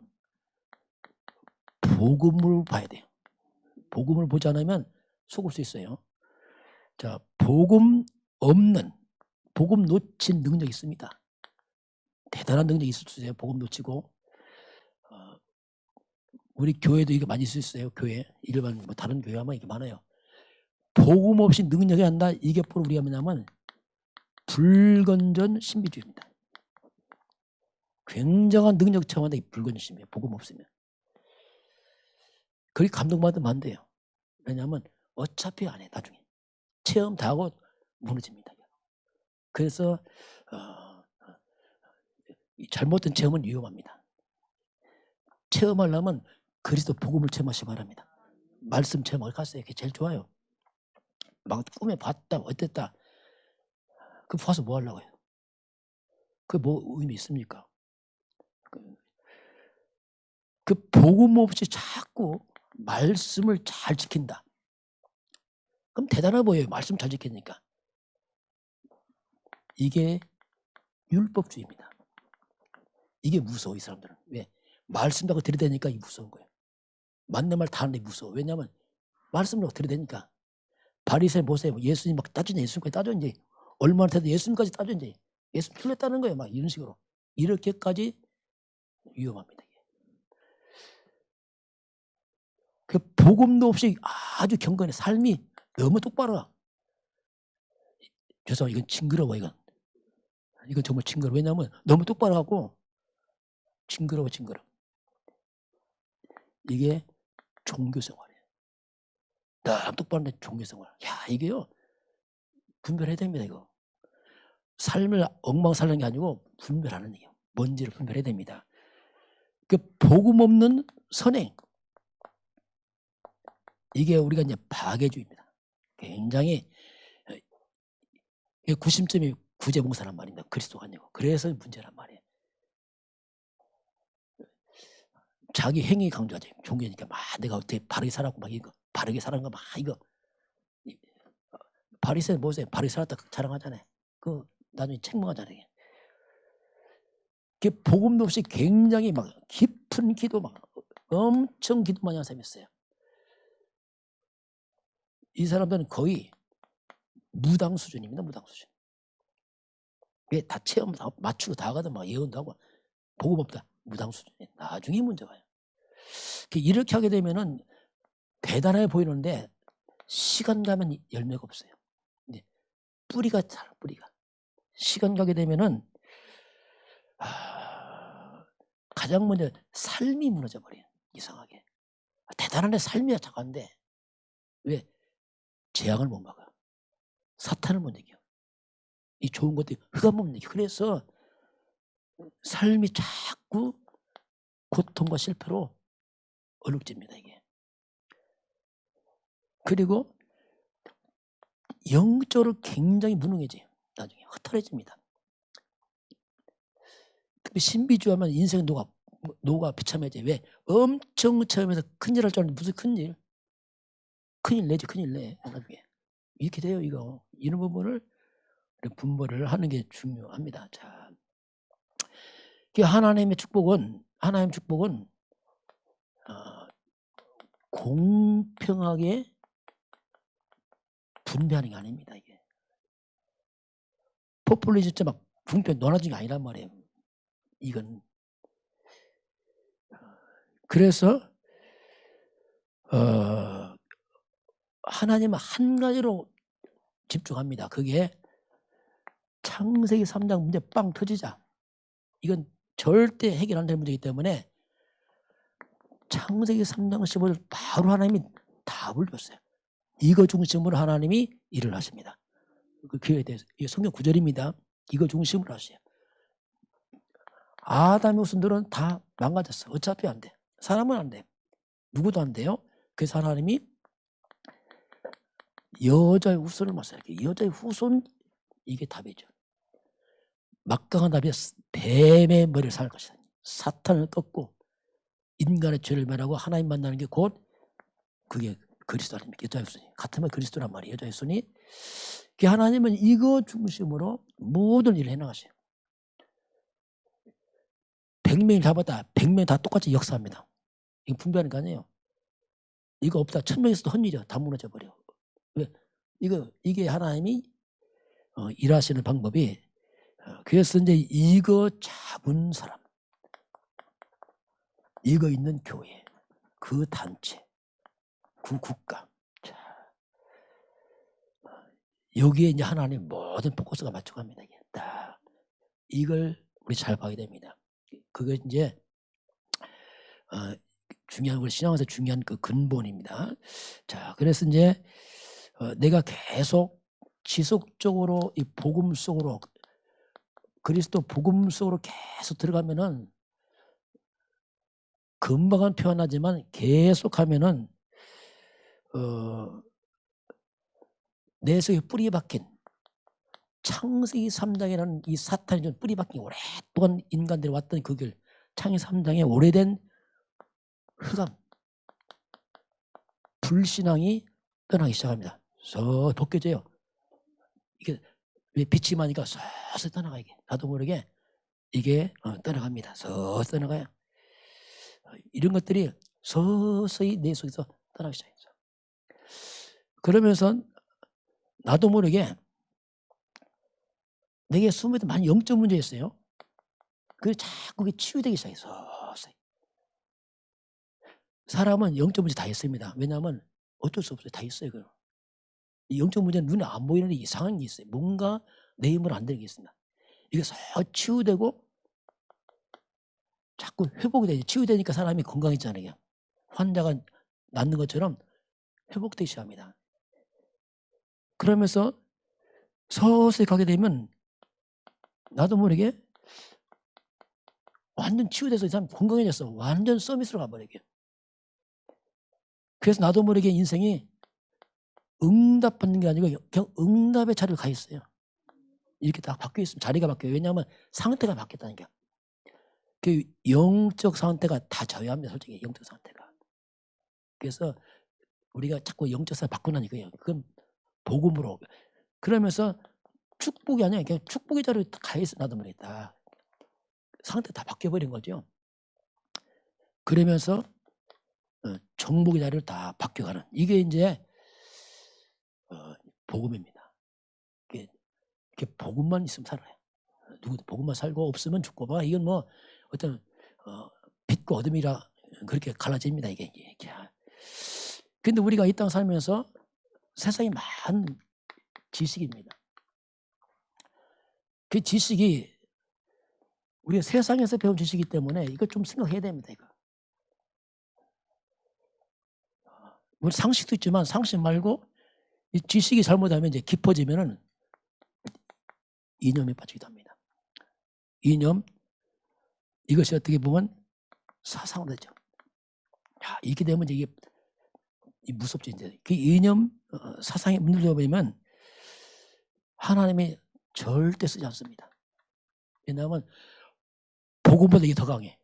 복음을 봐야 돼요. 복음을 보지 않으면 속을 수 있어요. 자, 복음 없는, 복음 놓친 능력이 있습니다. 대단한 능력이 있을 수 있어요. 복음 놓치고. 우리 교회도 이게 많이 있을 수 있어요. 교회. 일반 뭐 다른 교회 하면 이게 많아요. 복음 없이 능력이 한다. 이게 바로 우리가 뭐냐면 불건전 신비주의입니다. 굉장한 능력 체험한다. 이 불건전 신비. 복음 없으면. 그게 감동받으면 안 돼요. 왜냐하면 어차피 안 해. 나중에. 체험 다 하고 무너집니다. 그래서 잘못된 체험은 위험합니다. 체험하려면 그리스도 복음을 체험하시기 바랍니다. 말씀 체험을 갔어요. 그게 제일 좋아요. 막 꿈에 봤다, 어땠다. 그 봐서 뭐 하려고 해요? 그게 뭐 의미 있습니까? 그 복음 없이 자꾸 말씀을 잘 지킨다. 그럼 대단해 보여요. 말씀 잘 지키니까. 이게 율법주의입니다. 이게 무서워, 이 사람들은. 왜? 말씀하고 들이대니까 이게 무서운 거예요. 맞는 말 다 하는데 무서워. 왜냐하면 말씀으로 들이대니까. 바리새인 보세요. 예수님 막 따지냐, 예수님까지 따졌는지, 얼마나 돼도 예수님까지 따졌는지, 예수님 틀렸다는 거예요. 막 이런 식으로. 이렇게까지 위험합니다. 그 복음도 없이 아주 경건해. 삶이 너무 똑바로. 죄송해요. 이건 징그러워. 이건 정말 징그러워. 왜냐하면 너무 똑바로 하고 징그러워. 이게 종교생활이에요. 딱 똑바로 된 종교생활. 야, 이게요. 분별해야 됩니다. 이거. 삶을 엉망살는 게 아니고 분별하는 얘기예요. 뭔지를 분별해야 됩니다. 그 복음 없는 선행. 이게 우리가 이제 파괴주의입니다. 굉장히 구심점이 구제봉사란 말입니다. 그리스도가 아니고. 그래서 문제란 말이에요. 자기 행위 강조하지. 종교니까 막 내가 어떻게 바르게 살았고 막 이거 바르게 살은 거 막 이거. 바리새인 보세요. 바르게 살았다 자랑하잖아요. 그 나중에 책망하잖아요. 그 복음도 없이 굉장히 막 깊은 기도 막 엄청 기도 많이 하는 사람이 있어요. 이 사람들은 거의 무당 수준입니다. 무당 수준. 왜 다 체험 다 맞추고 다 가도 막 예언도 하고 복음 없다. 무당 수준이 나중에 문제가 와요. 이렇게 하게 되면은 대단해 보이는데 시간 가면 열매가 없어요. 뿌리가 잘 뿌리가. 시간 가게 되면은 가장 먼저 삶이 무너져 버려요. 이상하게. 대단한데 삶이 작은데 왜? 재앙을 못 막아. 사탄을 못 이겨. 이 좋은 것들이 흑암 못 이겨. 그래서 삶이 자꾸 고통과 실패로 얼룩집니다. 이게. 그리고 영적으로 굉장히 무능해져요. 나중에 허탈해집니다. 신비주의하면 인생 녹아 비참해져요. 왜? 엄청 처음에서 큰일 할 줄 알았는데 무슨 큰일? 큰일 내지 큰일 내. 나중에. 이렇게 돼요. 이거. 이런 부분을 분별을 하는 게 중요합니다. 자, 하나님 축복은 공평하게 분배하는 게 아닙니다. 이게 포퓰리즘 막 분배 논하는 게 아니란 말이에요. 이건 그래서 하나님은 한 가지로 집중합니다. 그게 창세기 3장 문제 빵 터지자. 이건 절대 해결 안 되는 문제이기 때문에 창세기 3장 15절 바로 하나님이 답을 줬어요. 이거 중심으로 하나님이 일을 하십니다. 그 기회에 대해서. 이게 성경 구절입니다. 이거 중심으로 하세요. 아담의 후손들은 다 망가졌어. 어차피 안 돼. 사람은 안 돼. 누구도 안 돼요. 그래서 하나님이 여자의 후손을 맞서요. 여자의 후손, 이게 답이죠. 막강한 답이 뱀의 머리를 살 것이다. 사탄을 꺾고 인간의 죄를 멸하고 하나님 만나는 게 곧 그게 그리스도 아닙니까? 여자의 후손이. 같으면 그리스도란 말이에요. 여자의 후손이. 하나님은 이거 중심으로 모든 일을 해나가셔요. 100명을 잡았다. 100명 다 똑같이 역사합니다. 이거 분별하는 거 아니에요. 이거 없다. 1000명 있어도 헛일이야. 다 무너져 버려. 왜? 이게 하나님이 일하시는 방법이. 그래서 이제 이거 잡은 사람, 이거 있는 교회, 그 단체, 그 국가, 자, 여기에 이제 하나님 모든 포커스가 맞춰갑니다. 이걸 우리 잘 봐야 됩니다. 그게 이제 중요한, 우리 신앙에서 중요한 그 근본입니다. 자, 그래서 이제 내가 계속 지속적으로 이 복음 속으로, 그리스도 복음 속으로 계속 들어가면은, 금방은 표현하지만 계속하면은 내 속에 뿌리 박힌 창세기 3장이라는 이 사탄이 좀 뿌리 박힌 오랫동안 인간들이 왔던 그 길, 창세기 3장의 오래된 흑암, 불신앙이 떠나기 시작합니다. 서 벗겨져요. 이게 왜 빛이 많으니까 서서히 떠나가. 이게 나도 모르게 이게 떠나갑니다. 서서히 떠나가요. 이런 것들이 서서히 내 속에서 떠나기 시작했어. 그러면서 나도 모르게 내게 숨어있던 많은 영적 문제였어요. 그게 자꾸 치유되기 시작해서. 서서히. 사람은 영적 문제 다 있습니다. 왜냐하면 어쩔 수 없어요. 다 있어요. 이 영적 문제는 눈에 안 보이는데 이상한 게 있어요. 뭔가 내 힘으로 안 되는 게 있습니다. 이게 싹 치유되고 자꾸 회복이 되죠. 치유되니까 사람이 건강해지잖아요. 환자가 낫는 것처럼 회복되기 시작합니다. 그러면서 서서히 가게 되면 나도 모르게 완전 치유돼서 이 사람 건강해졌어. 완전 서밋으로 가버리게. 그래서 나도 모르게 인생이 응답받는 게 아니고 그냥 응답의 자리로 가 있어요. 이렇게 딱 바뀌어 있으면 자리가 바뀌어요. 왜냐하면 상태가 바뀌었다니까. 그 영적 상태가 다 저해합니다. 솔직히 영적 상태가. 그래서 우리가 자꾸 영적 상태 바꾸는 이거예요. 그건 복음으로. 그러면서 축복이 아니야. 그냥 축복의 자리로 가 있어. 나도 모르겠다. 상태 다 바뀌어버린 거죠. 그러면서 정복의 자리로 다 바뀌어가는, 이게 이제 복음입니다. 이게 복음만 있으면 살아요. 누구도 복음만 살고 없으면 죽고 봐. 이건 뭐 어떤 빛과 어둠이라 그렇게 갈라집니다. 이게. 근데 우리가 이 땅 살면서 세상에 많은 지식입니다. 그 지식이 우리가 세상에서 배운 지식이기 때문에 이거 좀 생각해야 됩니다. 이거. 우리 상식도 있지만 상식 말고 이 지식이 잘못하면 이제 깊어지면은 이념에 빠지기도 합니다. 이념, 이것이 어떻게 보면 사상으로 되죠. 이렇게 되면 이게 무섭죠. 이제 그 이념 사상에 문들려 보면 하나님이 절대 쓰지 않습니다. 왜냐하면 복음보다 이게 더 강해.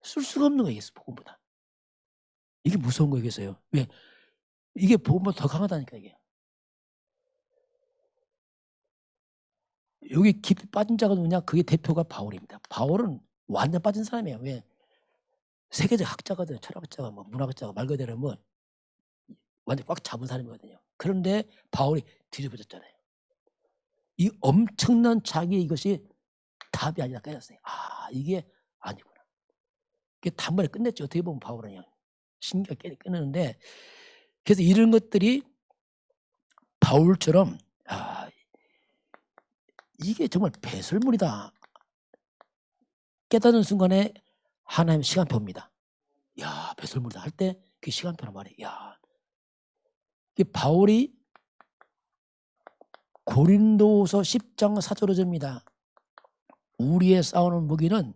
쓸 수가 없는 거예요. 복음보다. 이게 무서운 거겠어요. 왜? 이게 복음보다 더 강하다니까. 이게. 여기 깊이 빠진 자가 누구냐? 그게 대표가 바울입니다. 바울은 완전 빠진 사람이에요. 왜? 세계적 학자거든요. 철학자가 뭐 문학자가 말 그대로 뭐 완전 꽉 잡은 사람이거든요. 그런데 바울이 뒤집어졌잖아요. 이 엄청난 자기의 이것이 답이 아니라 깨졌어요. 이게 아니구나. 그게 단번에 끝냈죠. 어떻게 보면 바울은 그냥 신기하게 끝내는데, 그래서 이런 것들이 바울처럼 이게 정말 배설물이다 깨닫는 순간에 하나님의 시간표입니다. 야, 배설물이다 할 때 그 시간표란 말이에요. 야, 이 바울이 고린도서 10장 4절로 줍니다. 우리의 싸우는 무기는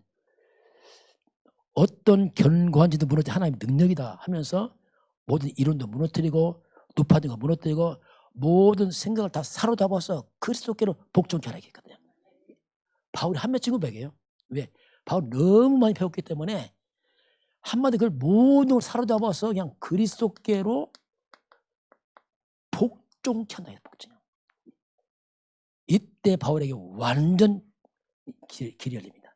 어떤 견고한지도 무너뜨려 하나님의 능력이다 하면서 모든 이론도 무너뜨리고 높아진 거 무너뜨리고 모든 생각을 다 사로잡아서 그리스도께로 복종케 하라 했거든요. 바울이 한몇 친구백이에요. 왜? 바울이 너무 많이 배웠기 때문에 한마디 그걸 모든 걸 사로잡아서 그냥 그리스도께로 복종케 한다. 복종. 이때 바울에게 완전 길이 열립니다.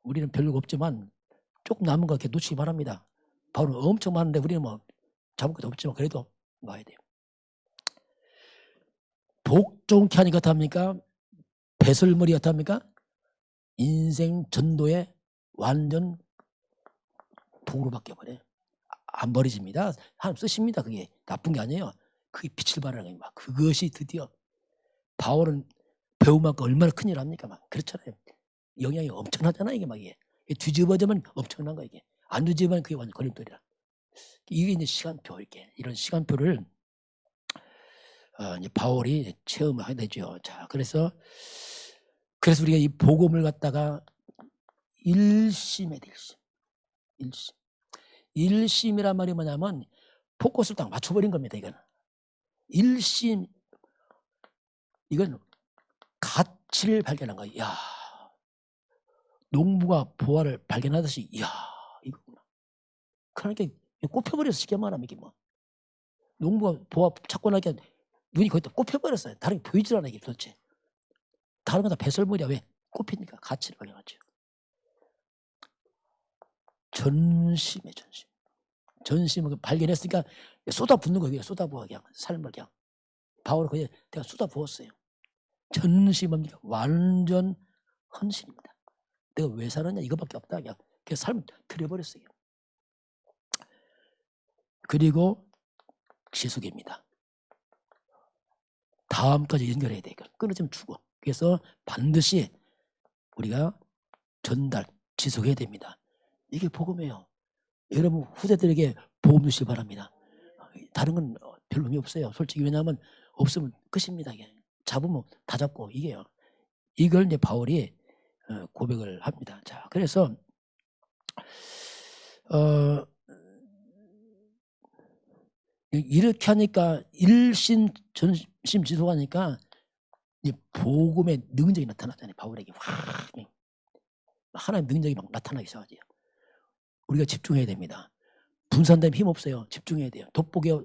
우리는 별로 없지만 조금 남은 거 이렇게 놓치기 바랍니다. 바울은 엄청 많은데 우리는 뭐 잡을 것도 없지만 그래도 와야 돼요. 복종케 하니까 어떡합니까? 배설물이 어떡합니까? 인생 전도에 완전 복으로 바뀌어버려요. 안 버려집니다. 하나님 쓰십니다. 그게 나쁜 게 아니에요. 그게 빛을 발하는 거예요. 그것이 드디어 바울은 배우만큼 얼마나 큰일 합니까? 막 그렇잖아요. 영향이 엄청나잖아요. 이게 막 이게 뒤집어지면 엄청난 거 이게 안 뒤집으면 그게 완전 걸림돌이라. 이게 이제 시간표 이렇게 이런 시간표를 이제 바울이 체험을 하게 되죠. 자, 그래서 우리가 이 복음을 갖다가 일심에 일심. 일심이란 말이 뭐냐면 포커스를 딱 맞춰버린 겁니다. 이거는 일심. 이건 가치를 발견한 거야. 야, 농부가 보화를 발견하듯이 야, 이거구나. 그러니까 꼽혀버려서 쉽게 말하면 이게 뭐 농부가 보화 찾고 나니까 눈이 거기다 꼽혀버렸어요. 다른 게 보이질 않아 이게 도대체. 다른 건 다 배설물이야. 왜? 꼽히니까 가치를 발견하죠. 전심에 전심. 전심을 발견했으니까 쏟아붓는 거예요. 쏟아부어 그냥 삶을 그냥. 바울은 그냥 내가 쏟아부었어요. 전심입니다. 완전 헌신입니다. 내가 왜 살았냐 이거밖에 없다. 그냥 삶을 들여버렸어요. 그리고 지속입니다. 다음까지 연결해야 돼. 끊어지면 죽어. 그래서 반드시 우리가 전달, 지속해야 됩니다. 이게 복음이에요. 여러분 후대들에게 복음 주시기 바랍니다. 다른 건 별로 의미 없어요. 솔직히 왜냐하면 없으면 끝입니다. 이게. 잡으면 다 잡고 이게요. 이걸 이제 바울이 고백을 합니다. 자, 그래서 이렇게 하니까 일심 전심 지속하니까 이 복음의 능력이 나타났잖아요. 바울에게 확 하나님의 능력이 막 나타나기 시작하죠. 우리가 집중해야 됩니다. 분산되면 힘 없어요. 집중해야 돼요. 돋보기에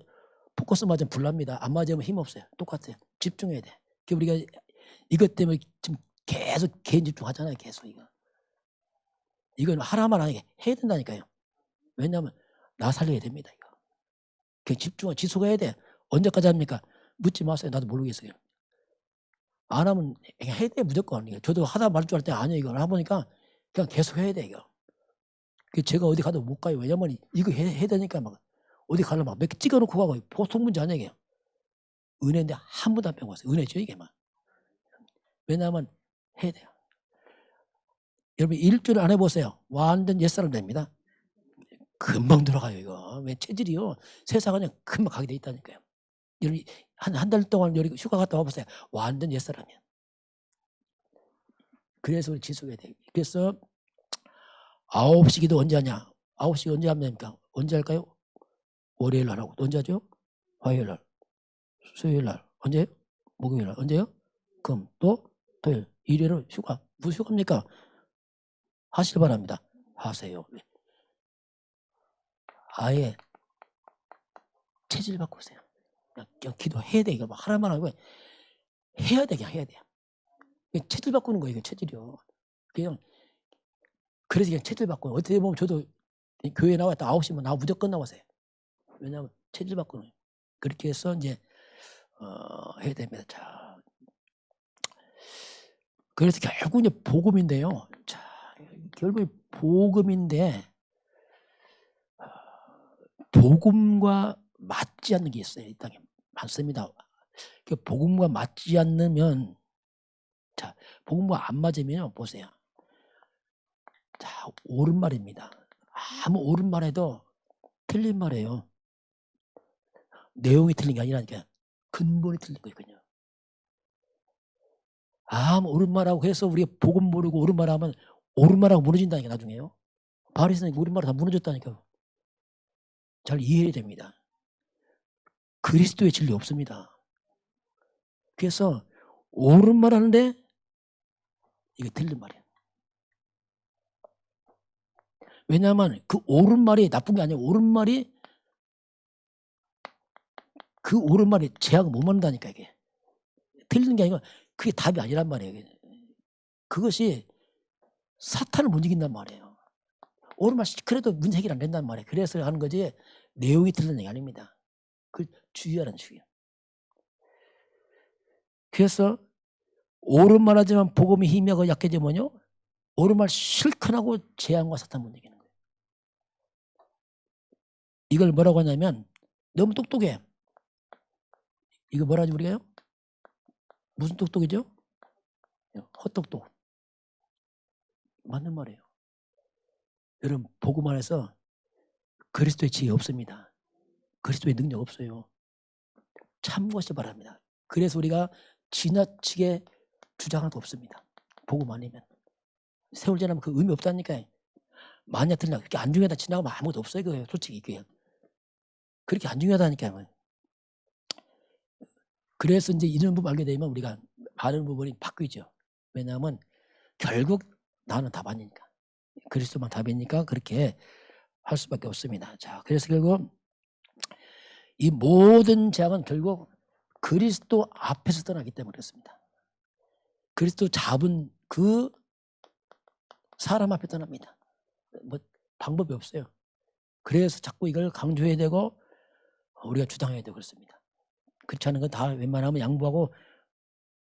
포커스 맞으면 불납니다. 안 맞으면 힘 없어요. 똑같아요. 집중해야 돼. 우리가 이것 때문에 지금 계속 개인 집중하잖아요. 계속 이건 하나만 아니게 해야 된다니까요. 왜냐하면 나 살려야 됩니다. 이거. 그냥 집중하고 지속해야 돼. 언제까지 합니까? 묻지 마세요. 나도 모르겠어요. 안 하면 그냥 해야 돼 무조건. 저도 하다 말 줄 알 때 아니에요. 이걸 해보니까 그냥 계속 해야 돼 이거. 제가 어디 가도 못 가요. 왜냐면 이거 해야 되니까 막 어디 가려면 막 몇 개 찍어놓고 가고 보통 문제 아니에요. 이게. 은혜인데 한 번도 안 빼먹었어요. 은혜죠 이게 막. 왜냐하면 해야 돼요. 여러분 일주일 안 해보세요. 완전 옛사람 됩니다. 금방 들어가요 이거. 왜 체질이요. 세상은 그냥 금방 가게 돼 있다니까요. 여러분 한 달 동안 여기 휴가 갔다 와보세요. 완전 옛사람이야. 그래서 우리 지속해야 돼요. 그래서 9시 기도 언제 하냐? 9시 언제 하면 됩니까? 언제 할까요? 월요일 날 하고 또 언제 하죠? 화요일 날, 수요일 날, 언제? 목요일 날, 언제요? 금, 또 토요일, 일요일은 휴가. 무슨 휴가입니까? 하시길 바랍니다. 하세요. 아예 체질 바꾸세요. 그냥 기도해야 돼. 이거 막 하나만 하고 해야 돼. 그냥 해야 돼요. 체질 바꾸는 거예요. 이거 체질이요. 그냥 그래서 그냥 체질 바꾸는 거예요. 어떻게 보면 저도 교회 나왔다 9시면 나 무조건 나와서요. 왜냐하면 체질 바꾸는 거예요. 그렇게 해서 이제 해야 됩니다. 자, 그래서 결국 이제 복음인데요. 자, 결국 복음인데 복음과 맞지 않는 게 있어요. 이 땅에 많습니다. 그 복음과 맞지 않으면, 자, 복음과 안 맞으면 보세요. 자, 옳은 말입니다. 아무 옳은 말해도 틀린 말이에요. 내용이 틀린 게 아니라니까 근본이 틀린 거거든요. 아무 옳은 말하고 해서 우리가 복음 모르고 옳은 말하면 옳은 말하고 무너진다니까 나중에요. 바리새인이 옳은 말하고 다 무너졌다니까. 잘 이해해야 됩니다. 그리스도의 진리 없습니다. 그래서 옳은 말 하는데 이게 틀린 말이에요. 왜냐하면 그 옳은 말이 나쁜 게 아니에요. 옳은 말이 그 옳은 말이 제약을 못 만든다니까 이게. 틀리는 게 아니고 그게 답이 아니란 말이에요. 그것이 사탄을 못 이긴단 말이에요. 옳은 말 그래도 문제 해결 안 된단 말이에요. 그래서 하는 거지 내용이 틀린 게 아닙니다. 그걸 주의하라는 주의야. 그래서 옳은 말 하지만 복음이 희미하고 약해지면요. 옳은 말 실컷 하고 재앙과 사탄 못 이기는 거예요. 이걸 뭐라고 하냐면 너무 똑똑해. 이거 뭐라 하지 우리가요? 무슨 똑똑이죠? 헛똑똑. 맞는 말이에요. 여러분 복음 안에서 그리스도의 지혜 없습니다. 그리스도의 능력 없어요. 참고하시기 바랍니다. 그래서 우리가 지나치게 주장할 거 없습니다. 복음 아니면. 세월 지나면 그 의미 없다니까. 만약 틀리나 그렇게 안 중요하다 지나가면 아무것도 없어요. 그거예요. 솔직히 그게. 그렇게 안 중요하다니까요. 그래서 이제 이런 부분 알게 되면 우리가 많은 부분이 바뀌죠. 왜냐하면 결국 나는 답 아니니까. 그리스도만 답이니까 그렇게 할 수밖에 없습니다. 자, 그래서 결국 이 모든 재앙은 결국 그리스도 앞에서 떠나기 때문에 그렇습니다. 그리스도 잡은 그 사람 앞에 떠납니다. 뭐 방법이 없어요. 그래서 자꾸 이걸 강조해야 되고 우리가 주장해야 되고 그렇습니다. 그렇지 않은 건 다 웬만하면 양보하고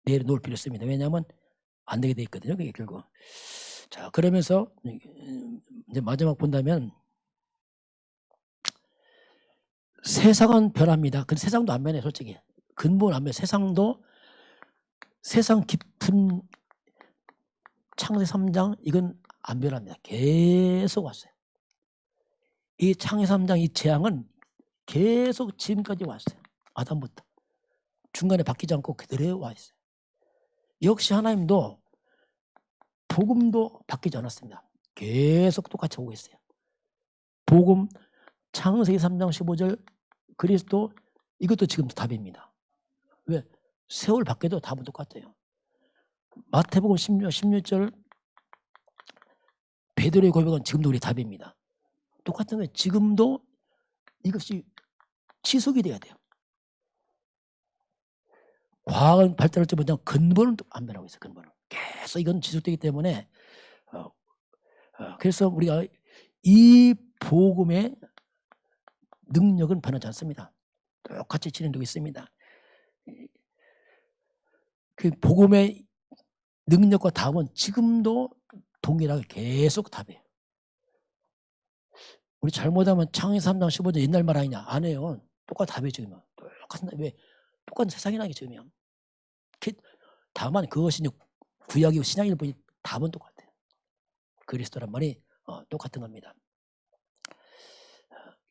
내려놓을 필요 없습니다. 왜냐하면 안 되게 돼 있거든요. 그게 결국. 자, 그러면서 이제 마지막 본다면 세상은 변합니다. 근데 세상도 안 변해 솔직히. 근본 안 변해. 세상 깊은 창세 3장 이건 안 변합니다. 계속 왔어요. 이 창세 3장 이 재앙은 계속 지금까지 왔어요. 아담부터. 중간에 바뀌지 않고 그대로 와 있어요. 역시 하나님도 복음도 바뀌지 않았습니다. 계속 똑같이 오고 있어요. 복음 창세기 3장 15절 그리스도 이것도 지금도 답입니다. 왜? 세월 바뀌어도 답은 똑같아요. 마태복음 16절 베드로의 고백은 지금도 우리 답입니다. 똑같은 거예요. 지금도 이것이 지속이 돼야 돼요. 과학은 발달할지 못한 근본은 안 변하고 있어요. 근본은. 계속 이건 지속되기 때문에 그래서 우리가 이 복음의 능력은 변하지 않습니다. 똑같이 진행되고 있습니다. 그 복음의 능력과 답은 지금도 동일하게 계속 답이에요. 우리 잘못하면 창세기 3장 15절 옛날 말 아니냐? 안 해요. 똑같은 답이에요 지금은. 똑같은 왜? 똑같은 세상이라는 게 지금이요. 다만 그것이 구약이고 신약일 뿐이 답은 똑같아요. 그리스도란 말이 똑같은 겁니다.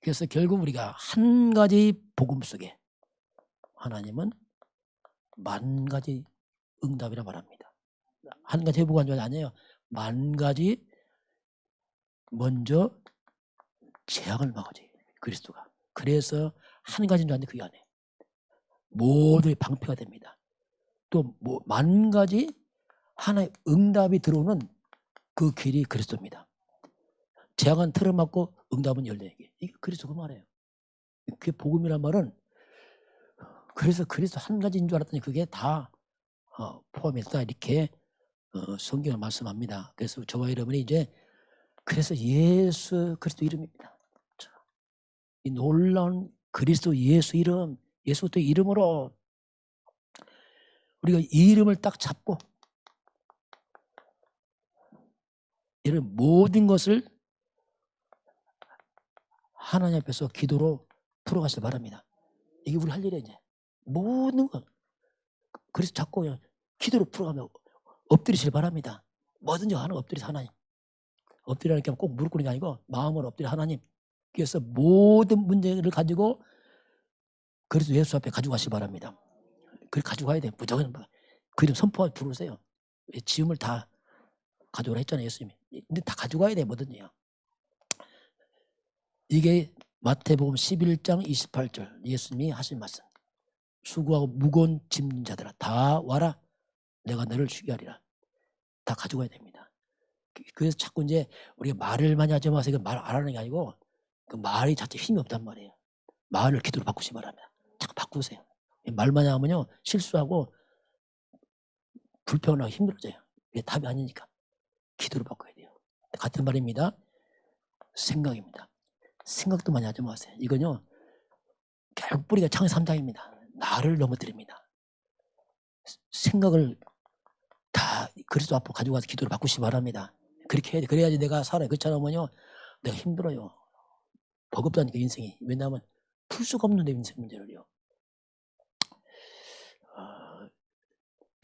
그래서 결국 우리가 한 가지 복음 속에 하나님은 만 가지 응답이라 말합니다. 한 가지 회복한 줄 아니에요. 만 가지 먼저 재앙을 막아줘요. 그리스도가. 그래서 한 가지인 줄 아는데 그게 아니에요. 모두의 방패가 됩니다. 또 뭐 만 가지 하나의 응답이 들어오는 그 길이 그리스도입니다. 재앙은 틀을 막고 응답은 열려있게. 이게 그리스도 그 말이에요. 그게 복음이란 말은 그래서 그리스도 한 가지인 줄 알았더니 그게 다 포함했다 이렇게 성경을 말씀합니다. 그래서 저와 여러분이 이제 그래서 예수 그리스도 이름입니다. 이 놀라운 그리스도 예수 이름, 예수 그리스도 이름으로 우리가 이 이름을 딱 잡고 이런 모든 것을 하나님 앞에서 기도로 풀어가시길 바랍니다. 이게 우리 할 일이에요. 이제 모든 것 그래서 자꾸 기도로 풀어가면 엎드리시길 바랍니다. 뭐든지 하나 엎드려서 하나님. 엎드리라는 게 꼭 무릎 꿇는 게 아니고 마음으로 엎드려 하나님. 그래서 모든 문제를 가지고 그래서 예수 앞에 가지고 가시기 바랍니다. 그걸 가지고 가야 돼요. 무조건. 그 이름 선포하고 부르세요. 지음을 다 가져오라 했잖아요. 예수님이. 근데 다 가지고 가야 돼요. 뭐든지요. 이게 마태복음 11장 28절 예수님이 하신 말씀. 수고하고 무거운 짐진 자들아 다 와라. 내가 너를 쉬게 하리라. 다 가지고 가야 됩니다. 그래서 자꾸 이제 우리가 말을 많이 하지 마세요. 말 안 하는 게 아니고 그 말이 자체 힘이 없단 말이에요. 말을 기도로 바꾸시기 바랍니다. 자꾸 바꾸세요. 말 많이 하면요 실수하고 불편하고 힘들어져요. 이게 답이 아니니까 기도로 바꿔야 돼요. 같은 말입니다. 생각입니다. 생각도 많이 하지 마세요. 이건요 결국 뿌리가 창세기 3장입니다. 나를 넘어뜨립니다. 생각을 다 그리스도 앞으로 가지고 가서 기도를 바꾸시기 바랍니다. 그렇게 해야 돼. 그래야지 내가 살아요. 그렇지 않으면요 내가 힘들어요. 버겁다니까 인생이. 왜냐하면 풀 수가 없는데 인생 문제를요.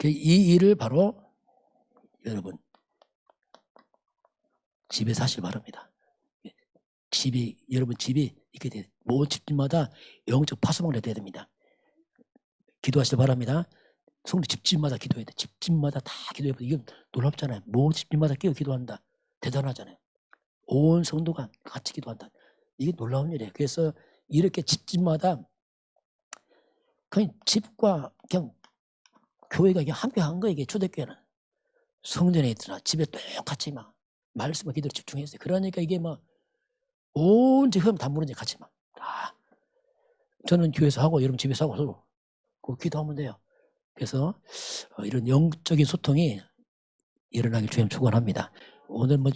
이 일을 바로 여러분 집에서 하시기 바랍니다. 여러분 집이 이렇게 돼. 모든 집집마다 영적 파수방이 돼야 됩니다. 기도하시기 바랍니다. 성도 집집마다 기도해야 돼. 집집마다 다 기도해야 돼. 이건 놀랍잖아요. 모든 집집마다 끼어 기도한다. 대단하잖아요. 온 성도가 같이 기도한다. 이게 놀라운 일이에요. 그래서 이렇게 집집마다 그냥 집과 그냥 교회가 그냥 함께 한 거예요. 이게 초대교회는. 성전에 있더라. 집에 똑같이 막 말씀과 기도를 집중했어요. 그러니까 이게 막 온 지금 다 무너지 같이 막. 저는 교회에서 하고 여러분 집에서 하고 서로 그 기도하면 돼요. 그래서 이런 영적인 소통이 일어나길 주님 축원합니다. 오늘 뭐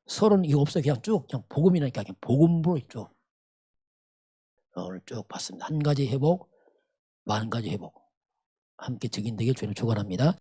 서로는 이거 없어요. 그냥 쭉 그냥 복음이니까 그냥 복음으로 쭉 오늘 쭉 봤습니다. 한 가지 회복, 만 가지 회복 함께 적용되길 주님 축원합니다.